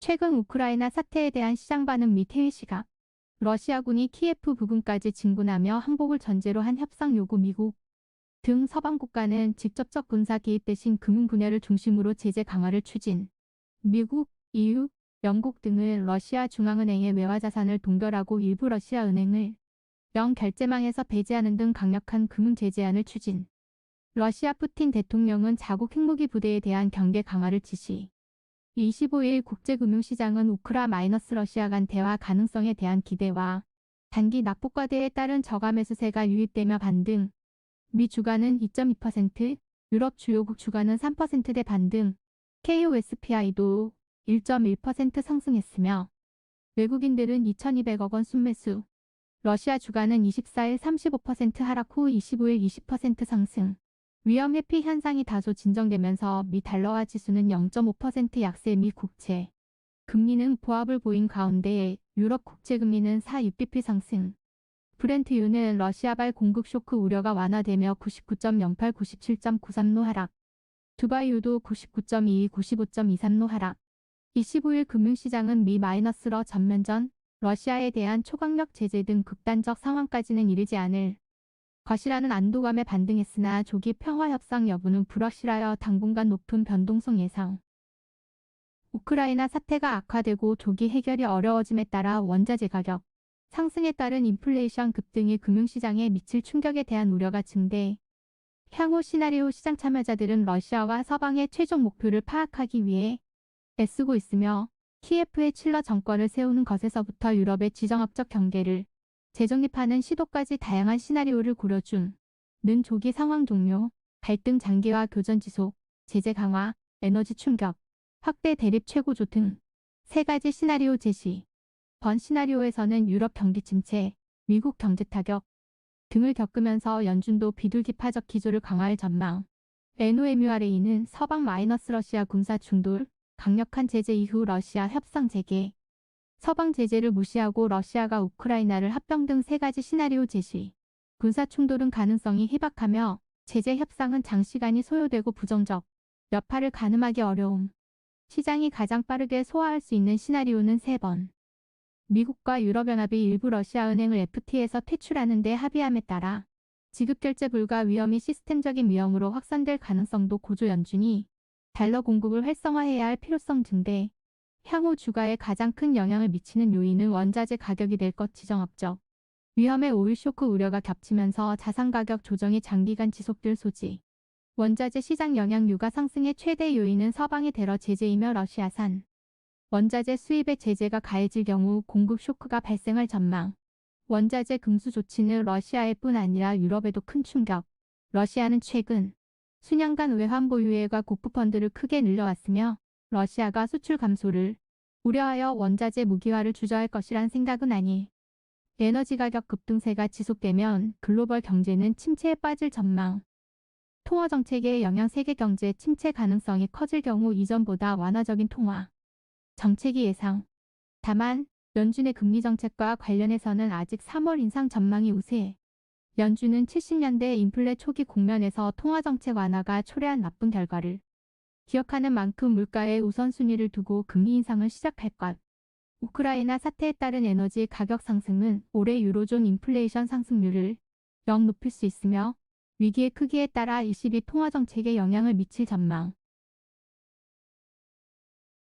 최근 우크라이나 사태에 대한 시장 반응 및 해외 시각, 러시아군이 키예프 부근까지 진군하며 항복을 전제로 한 협상 요구 미국 등 서방 국가는 직접적 군사 개입 대신 금융 분야를 중심으로 제재 강화를 추진. 미국, EU, 영국 등은 러시아 중앙은행의 외화 자산을 동결하고 일부 러시아 은행을 영 결제망에서 배제하는 등 강력한 금융 제재안을 추진. 러시아 푸틴 대통령은 자국 핵무기 부대에 대한 경계 강화를 지시. 25일 국제금융시장은 우크라-러시아 간 대화 가능성에 대한 기대와 단기 낙폭과대에 따른 저가 매수세가 유입되며 반등. 미 주가는 2.2%, 유럽 주요국 주가는 3%대 반등, KOSPI도 1.1% 상승했으며 외국인들은 2,200억 원 순매수, 러시아 주가는 24일 35% 하락 후 25일 20% 상승. 위험 회피 현상이 다소 진정되면서 미 달러화 지수는 0.5% 약세 미 국채. 금리는 보합을 보인 가운데 유럽 국채 금리는 4-6bp 상승. 브렌트유는 러시아발 공급 쇼크 우려가 완화되며 99.08, 97.93로 하락. 두바이유도 99.22, 95.23로 하락. 25일 금융시장은 미 마이너스러 전면전, 러시아에 대한 초강력 제재 등 극단적 상황까지는 이르지 않을 것이라는 안도감에 반등했으나 조기 평화 협상 여부는 불확실하여 당분간 높은 변동성 예상. 우크라이나 사태가 악화되고 조기 해결이 어려워짐에 따라 원자재 가격 상승에 따른 인플레이션 급등이 금융시장에 미칠 충격에 대한 우려가 증대. 향후 시나리오 시장 참여자들은 러시아와 서방의 최종 목표를 파악하기 위해 애쓰고 있으며 키예프의 칠러 정권을 세우는 것에서부터 유럽의 지정학적 경계를 재정립하는 시도까지 다양한 시나리오를 고려 중. 는 조기 상황 종료, 갈등 장기화 교전 지속, 제재 강화, 에너지 충격, 확대 대립 최고조 등 세 가지 시나리오 제시. 번 시나리오에서는 유럽 경기 침체, 미국 경제 타격 등을 겪으면서 연준도 비둘기파적 기조를 강화할 전망. NOMURA는 서방 러시아 군사 충돌, 강력한 제재 이후 러시아 협상 재개. 서방 제재를 무시하고 러시아가 우크라이나를 합병 등 세 가지 시나리오 제시. 군사 충돌은 가능성이 희박하며 제재 협상은 장시간이 소요되고 부정적 여파를 가늠하기 어려움. 시장이 가장 빠르게 소화할 수 있는 시나리오는 3번. 미국과 유럽연합이 일부 러시아 은행을 FTA에서 퇴출하는 데 합의함에 따라 지급결제 불가 위험이 시스템적인 위험으로 확산될 가능성도 고조. 연준이 달러 공급을 활성화해야 할 필요성 증대. 향후 주가에 가장 큰 영향을 미치는 요인은 원자재 가격이 될 것. 지정학적 위험의 오일 쇼크 우려가 겹치면서 자산 가격 조정이 장기간 지속될 소지. 원자재 시장 영향. 유가 상승의 최대 요인은 서방의 대러 제재이며 러시아산 원자재 수입에 제재가 가해질 경우 공급 쇼크가 발생할 전망. 원자재 금수 조치는 러시아에 뿐 아니라 유럽에도 큰 충격. 러시아는 최근 수년간 외환 보유액과 국부펀드를 크게 늘려왔으며 러시아가 수출 감소를 우려하여 원자재 무기화를 주저할 것이란 생각은 아니. 에너지 가격 급등세가 지속되면 글로벌 경제는 침체에 빠질 전망. 통화 정책의 영향. 세계 경제 침체 가능성이 커질 경우 이전보다 완화적인 통화 정책이 예상. 다만 연준의 금리 정책과 관련해서는 아직 3월 인상 전망이 우세. 연준은 70년대 인플레 초기 국면에서 통화정책 완화가 초래한 나쁜 결과를 기억하는 만큼 물가에 우선순위를 두고 금리 인상을 시작할 것. 우크라이나 사태에 따른 에너지 가격 상승은 올해 유로존 인플레이션 상승률을 높일 수 있으며 위기의 크기에 따라 일시비 통화정책에 영향을 미칠 전망.